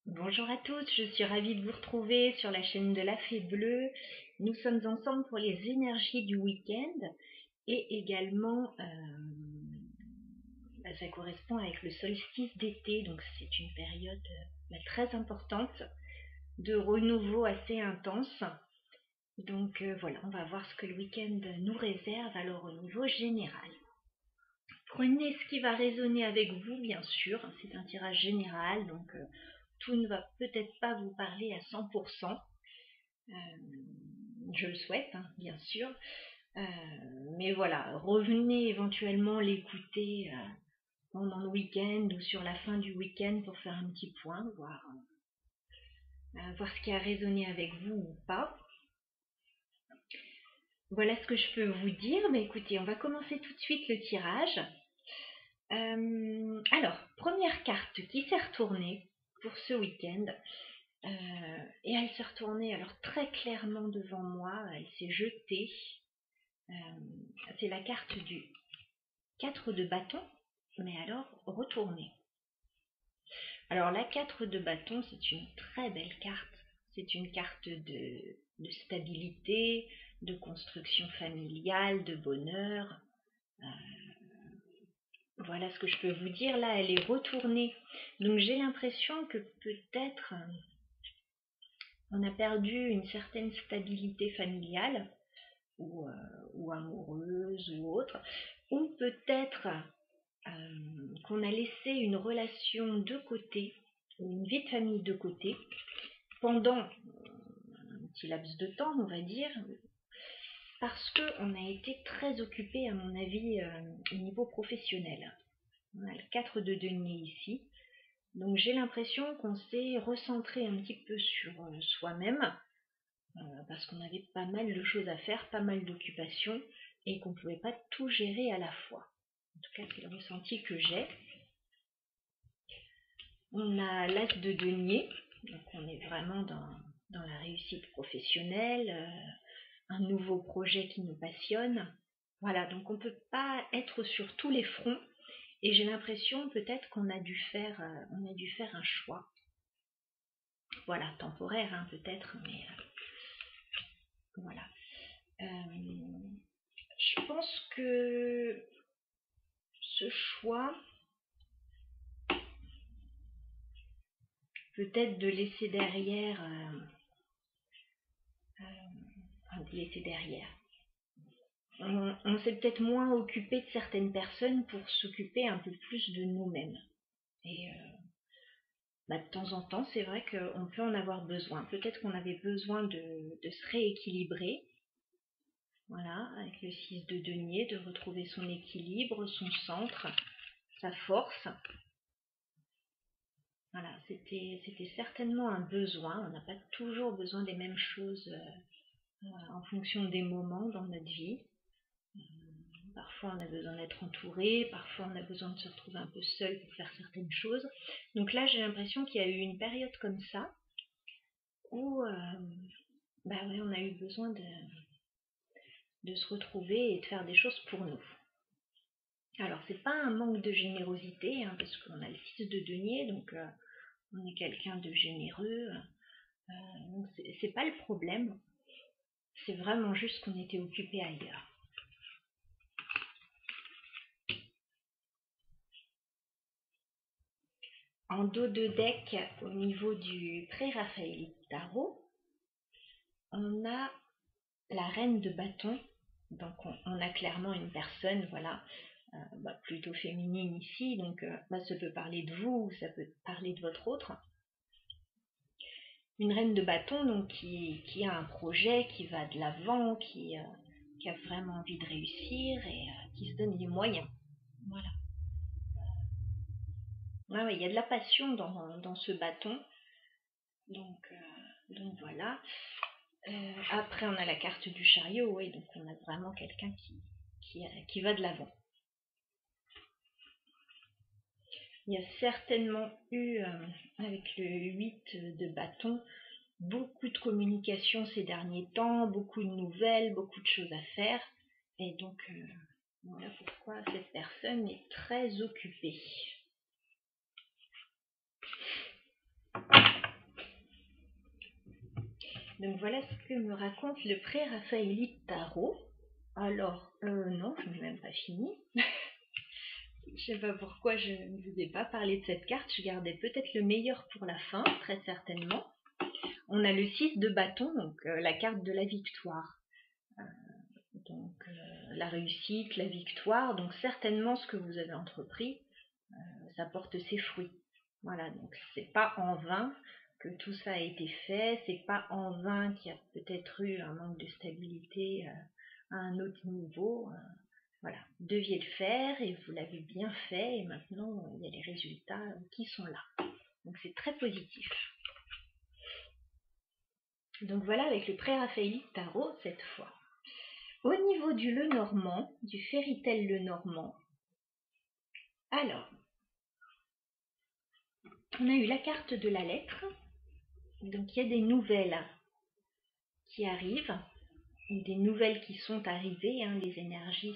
Bonjour à tous, je suis ravie de vous retrouver sur la chaîne de la Fée Bleue. Nous sommes ensemble pour les énergies du week-end et également ça correspond avec le solstice d'été, donc c'est une période très importante de renouveau assez intense. Donc voilà, on va voir ce que le week-end nous réserve alors au niveau général. Prenez ce qui va résonner avec vous, bien sûr, c'est un tirage général, donc tout ne va peut-être pas vous parler à 100%, je le souhaite, hein, bien sûr, mais voilà, revenez éventuellement l'écouter pendant le week-end ou sur la fin du week-end pour faire un petit point, voir ce qui a résonné avec vous ou pas. Voilà ce que je peux vous dire, mais écoutez, on va commencer tout de suite le tirage. Alors, première carte qui s'est retournée pour ce week-end, et elle s'est retournée alors très clairement devant moi, elle s'est jetée. C'est la carte du 4 de bâton, mais alors retournée. Alors la 4 de bâton, c'est une très belle carte. C'est une carte de stabilité, de construction familiale, de bonheur. Voilà ce que je peux vous dire. Là, elle est retournée. Donc j'ai l'impression que peut-être on a perdu une certaine stabilité familiale ou amoureuse ou autre. Ou peut-être qu'on a laissé une relation de côté, ou une vie de famille de côté, pendant un petit laps de temps, on va dire, parce qu'on a été très occupé, à mon avis, au niveau professionnel. On a le 4 de denier ici. Donc j'ai l'impression qu'on s'est recentré un petit peu sur soi-même, parce qu'on avait pas mal de choses à faire, pas mal d'occupations, et qu'on ne pouvait pas tout gérer à la fois. En tout cas, c'est le ressenti que j'ai. On a l'as de denier, donc on est vraiment dans la réussite professionnelle, un nouveau projet qui nous passionne. Voilà, donc on ne peut pas être sur tous les fronts, et j'ai l'impression peut-être qu'on a dû faire un choix. Voilà, temporaire hein, peut-être, mais voilà. Je pense que ce choix, peut-être de laisser derrière, on s'est peut-être moins occupé de certaines personnes pour s'occuper un peu plus de nous-mêmes. Et de temps en temps, c'est vrai qu'on peut en avoir besoin. Peut-être qu'on avait besoin de se rééquilibrer. Voilà, avec le 6 de denier, de retrouver son équilibre, son centre, sa force. Voilà, c'était certainement un besoin. On n'a pas toujours besoin des mêmes choses en fonction des moments dans notre vie. Parfois, on a besoin d'être entouré, parfois, on a besoin de se retrouver un peu seul pour faire certaines choses. Donc là, j'ai l'impression qu'il y a eu une période comme ça où on a eu besoin de se retrouver et de faire des choses pour nous. Alors, c'est pas un manque de générosité, hein, parce qu'on a le 6 de denier, donc on est quelqu'un de généreux. Donc c'est pas le problème. C'est vraiment juste qu'on était occupé ailleurs. En dos de deck, au niveau du pré-raphaélite tarot, on a la reine de bâton. Donc on a clairement une personne, voilà, plutôt féminine ici. Donc ça peut parler de vous, ou ça peut parler de votre autre. Une reine de bâton, donc qui a un projet, qui va de l'avant, qui a vraiment envie de réussir et qui se donne les moyens. Voilà. Il y a de la passion dans ce bâton. Donc voilà. Après, on a la carte du chariot, oui, donc on a vraiment quelqu'un qui va de l'avant. Il y a certainement eu, avec le 8 de bâton, beaucoup de communication ces derniers temps, beaucoup de nouvelles, beaucoup de choses à faire. Et donc, voilà pourquoi cette personne est très occupée. Donc voilà ce que me raconte le pré-raphaélite tarot. Alors, non, je n'ai même pas fini. Je sais pas pourquoi je ne vous ai pas parlé de cette carte. Je gardais peut-être le meilleur pour la fin, très certainement. On a le 6 de bâton, donc la carte de la victoire. Donc la réussite, la victoire. Donc certainement ce que vous avez entrepris, ça porte ses fruits. Voilà, donc c'est pas en vain que tout ça a été fait. C'est pas en vain qu'il y a peut-être eu un manque de stabilité à un autre niveau. Voilà, vous deviez le faire et vous l'avez bien fait et maintenant il y a les résultats qui sont là. Donc c'est très positif. Donc voilà avec le pré-raphaélite tarot cette fois. Au niveau du Lenormand, du Fairytale Lenormand, alors, on a eu la carte de la lettre. Donc il y a des nouvelles qui arrivent, des nouvelles qui sont arrivées, hein, les énergies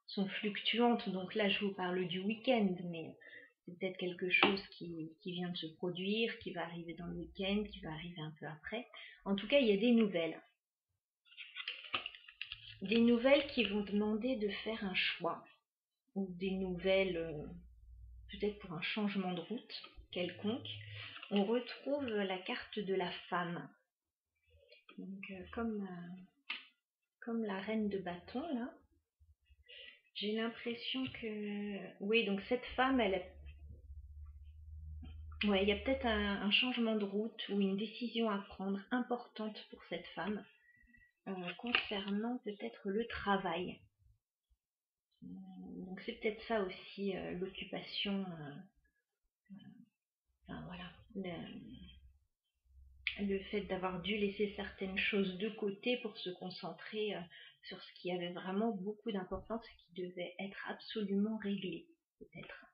sont fluctuantes, donc là je vous parle du week-end, mais c'est peut-être quelque chose qui vient de se produire, qui va arriver dans le week-end, qui va arriver un peu après. En tout cas, il y a des nouvelles. Des nouvelles qui vont demander de faire un choix, ou des nouvelles peut-être pour un changement de route quelconque. On retrouve la carte de la femme. Donc comme la reine de bâton là, j'ai l'impression que oui, donc cette femme, ouais, il y a peut-être un changement de route ou une décision à prendre importante pour cette femme concernant peut-être le travail. Donc c'est peut-être ça aussi l'occupation, enfin voilà, le fait d'avoir dû laisser certaines choses de côté pour se concentrer sur ce qui avait vraiment beaucoup d'importance et qui devait être absolument réglé, peut-être.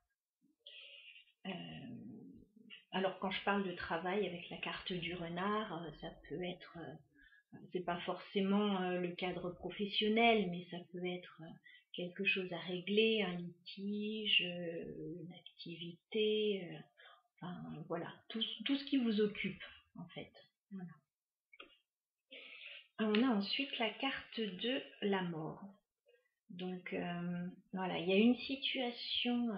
Alors quand je parle de travail avec la carte du renard, ça peut être, c'est pas forcément le cadre professionnel, mais ça peut être quelque chose à régler, un litige, une activité, enfin voilà, tout ce qui vous occupe en fait. Voilà. On a ensuite la carte de la mort. Donc voilà, il y a une situation,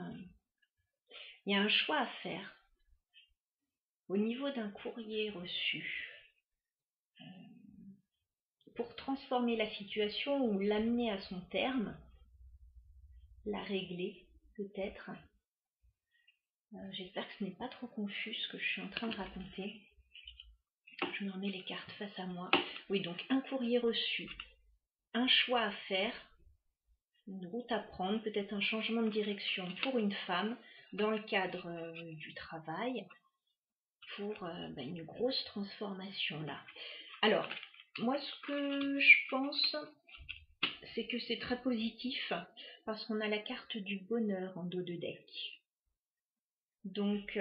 il y a un choix à faire au niveau d'un courrier reçu pour transformer la situation ou l'amener à son terme, la régler peut-être. J'espère que ce n'est pas trop confus ce que je suis en train de raconter. Je me remets les cartes face à moi. Oui, donc un courrier reçu, un choix à faire, une route à prendre, peut-être un changement de direction pour une femme dans le cadre du travail pour une grosse transformation là. Alors, moi ce que je pense, c'est que c'est très positif parce qu'on a la carte du bonheur en dos de deck. Donc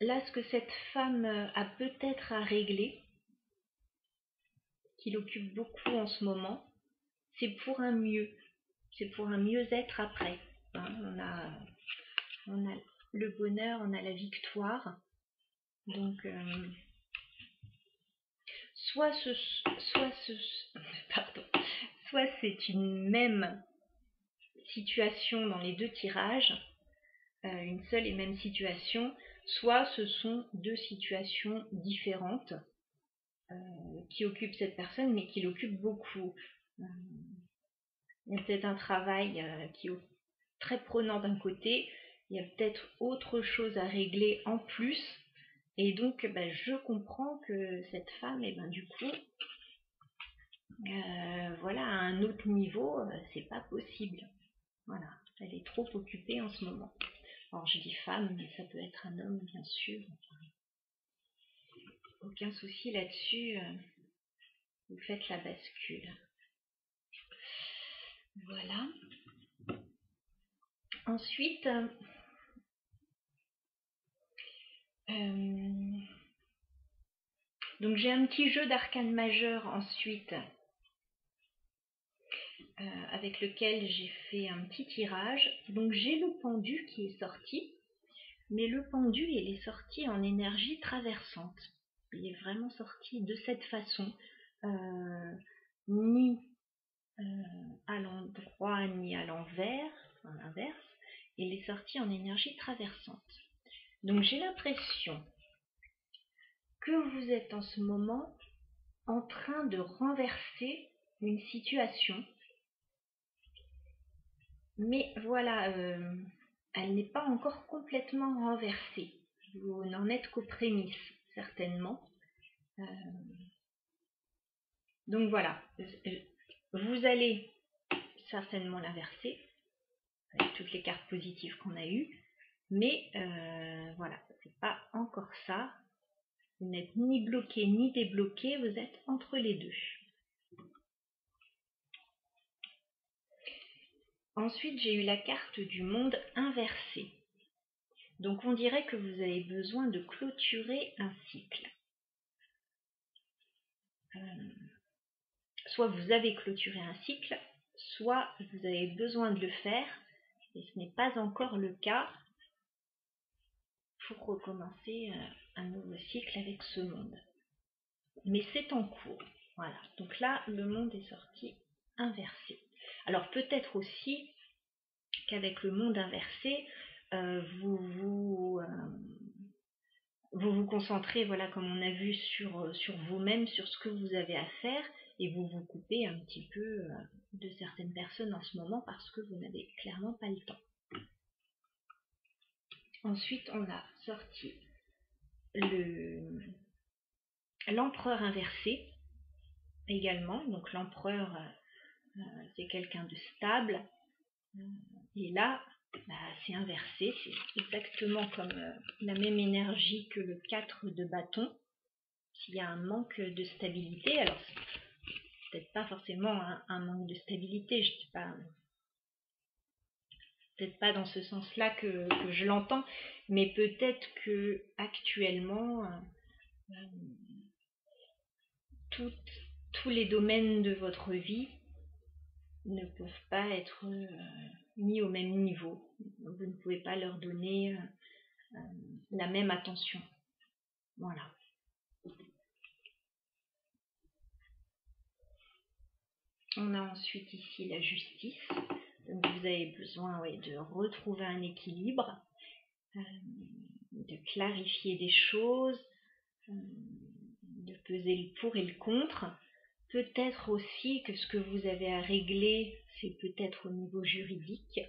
là, ce que cette femme a peut-être à régler, qui l'occupe beaucoup en ce moment, c'est pour un mieux. C'est pour un mieux-être après. Hein, on a le bonheur, on a la victoire. Donc, soit c'est une même situation dans les deux tirages, une seule et même situation, soit ce sont deux situations différentes qui occupent cette personne, mais qui l'occupent beaucoup. Il y a peut-être un travail qui est très prenant d'un côté, il y a peut-être autre chose à régler en plus, et donc je comprends que cette femme, du coup, voilà, à un autre niveau, c'est pas possible. Voilà, elle est trop occupée en ce moment. Alors je dis femme, mais ça peut être un homme, bien sûr. Enfin, aucun souci là-dessus, vous faites la bascule. Voilà. Ensuite, donc j'ai un petit jeu d'arcane majeur ensuite, avec lequel j'ai fait un petit tirage. Donc j'ai le pendu qui est sorti. mais le pendu, il est sorti en énergie traversante. Il est vraiment sorti de cette façon, ni à l'endroit ni à l'envers, enfin l'inverse. Il est sorti en énergie traversante. Donc j'ai l'impression que vous êtes en ce moment en train de renverser une situation, mais voilà, elle n'est pas encore complètement renversée. Vous n'en êtes qu'aux prémices, certainement. Donc voilà, vous allez certainement l'inverser, avec toutes les cartes positives qu'on a eues, mais voilà, c'est pas encore ça. Vous n'êtes ni bloqué ni débloqué, vous êtes entre les deux. Ensuite, j'ai eu la carte du monde inversé. Donc on dirait que vous avez besoin de clôturer un cycle. Soit vous avez clôturé un cycle, soit vous avez besoin de le faire, et ce n'est pas encore le cas pour recommencer un nouveau cycle avec ce monde. Mais c'est en cours. Voilà. Donc là, le monde est sorti inversé. Alors peut-être aussi qu'avec le monde inversé, vous vous concentrez, voilà, comme on a vu, sur vous-même, sur ce que vous avez à faire, et vous vous coupez un petit peu de certaines personnes en ce moment parce que vous n'avez clairement pas le temps. Ensuite, on a sorti l'empereur inversé également. Donc l'empereur, c'est quelqu'un de stable. Et là, c'est inversé. C'est exactement comme la même énergie que le 4 de bâton. S'il y a un manque de stabilité, alors c'est peut-être pas forcément un manque de stabilité, je dis pas, peut-être pas dans ce sens-là que je l'entends, mais peut-être que actuellement tous les domaines de votre vie ne peuvent pas être mis au même niveau. Vous ne pouvez pas leur donner la même attention. Voilà. On a ensuite ici la justice. Donc vous avez besoin de retrouver un équilibre, de clarifier des choses, de peser le pour et le contre. Peut-être aussi que ce que vous avez à régler, c'est peut-être au niveau juridique,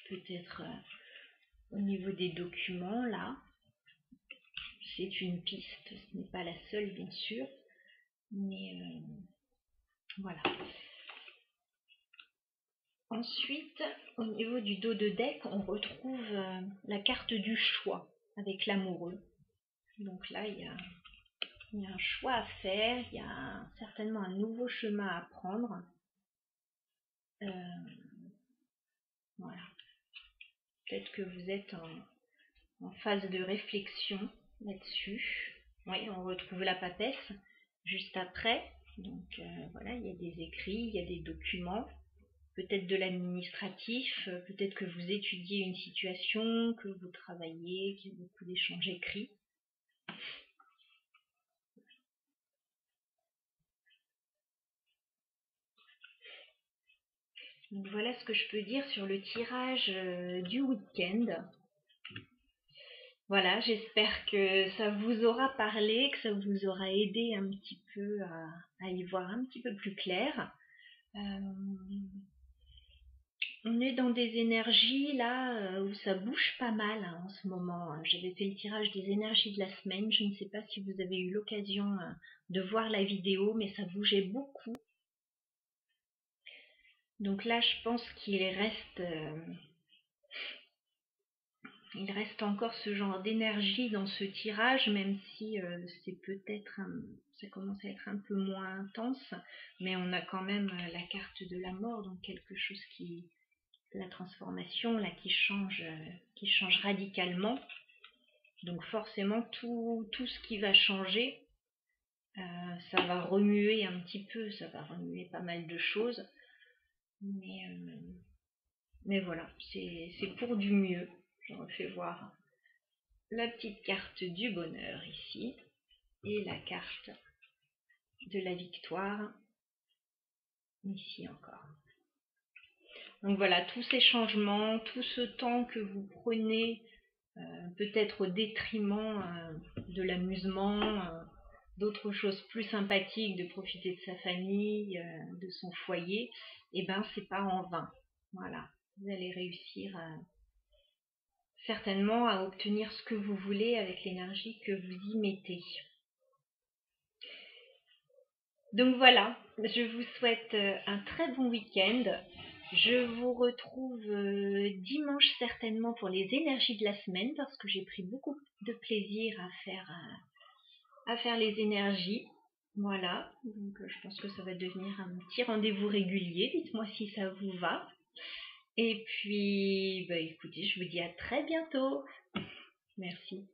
peut-être au niveau des documents, là. C'est une piste, ce n'est pas la seule, bien sûr, mais voilà. Ensuite, au niveau du dos de deck, on retrouve la carte du choix avec l'amoureux. Donc là, il y a un choix à faire, il y a certainement un nouveau chemin à prendre. Voilà. Peut-être que vous êtes en phase de réflexion là-dessus. Oui, on retrouve la papesse juste après. Donc voilà, il y a des écrits, il y a des documents, peut-être de l'administratif, peut-être que vous étudiez une situation, que vous travaillez, qu'il y a beaucoup d'échanges écrits. Donc voilà ce que je peux dire sur le tirage du week-end. Voilà, j'espère que ça vous aura parlé, que ça vous aura aidé un petit peu à y voir un petit peu plus clair. On est dans des énergies là où ça bouge pas mal en ce moment. J'avais fait le tirage des énergies de la semaine. Je ne sais pas si vous avez eu l'occasion de voir la vidéo, mais ça bougeait beaucoup. Donc là, je pense qu'il reste encore ce genre d'énergie dans ce tirage, même si c'est peut-être ça commence à être un peu moins intense, mais on a quand même la carte de la mort, donc quelque chose la transformation là qui change radicalement. Donc forcément tout ce qui va changer, ça va remuer un petit peu, ça va remuer pas mal de choses, mais voilà, c'est pour du mieux. Je refais voir la petite carte du bonheur ici et la carte de la victoire ici encore. Donc voilà, tous ces changements, tout ce temps que vous prenez peut-être au détriment de l'amusement, d'autres choses plus sympathiques, de profiter de sa famille, de son foyer, et ben c'est pas en vain. Voilà, vous allez réussir certainement à obtenir ce que vous voulez avec l'énergie que vous y mettez. Donc voilà, je vous souhaite un très bon week-end. Je vous retrouve dimanche certainement pour les énergies de la semaine parce que j'ai pris beaucoup de plaisir à faire les énergies. Voilà, donc je pense que ça va devenir un petit rendez-vous régulier. Dites-moi si ça vous va. Et puis, écoutez, je vous dis à très bientôt. Merci.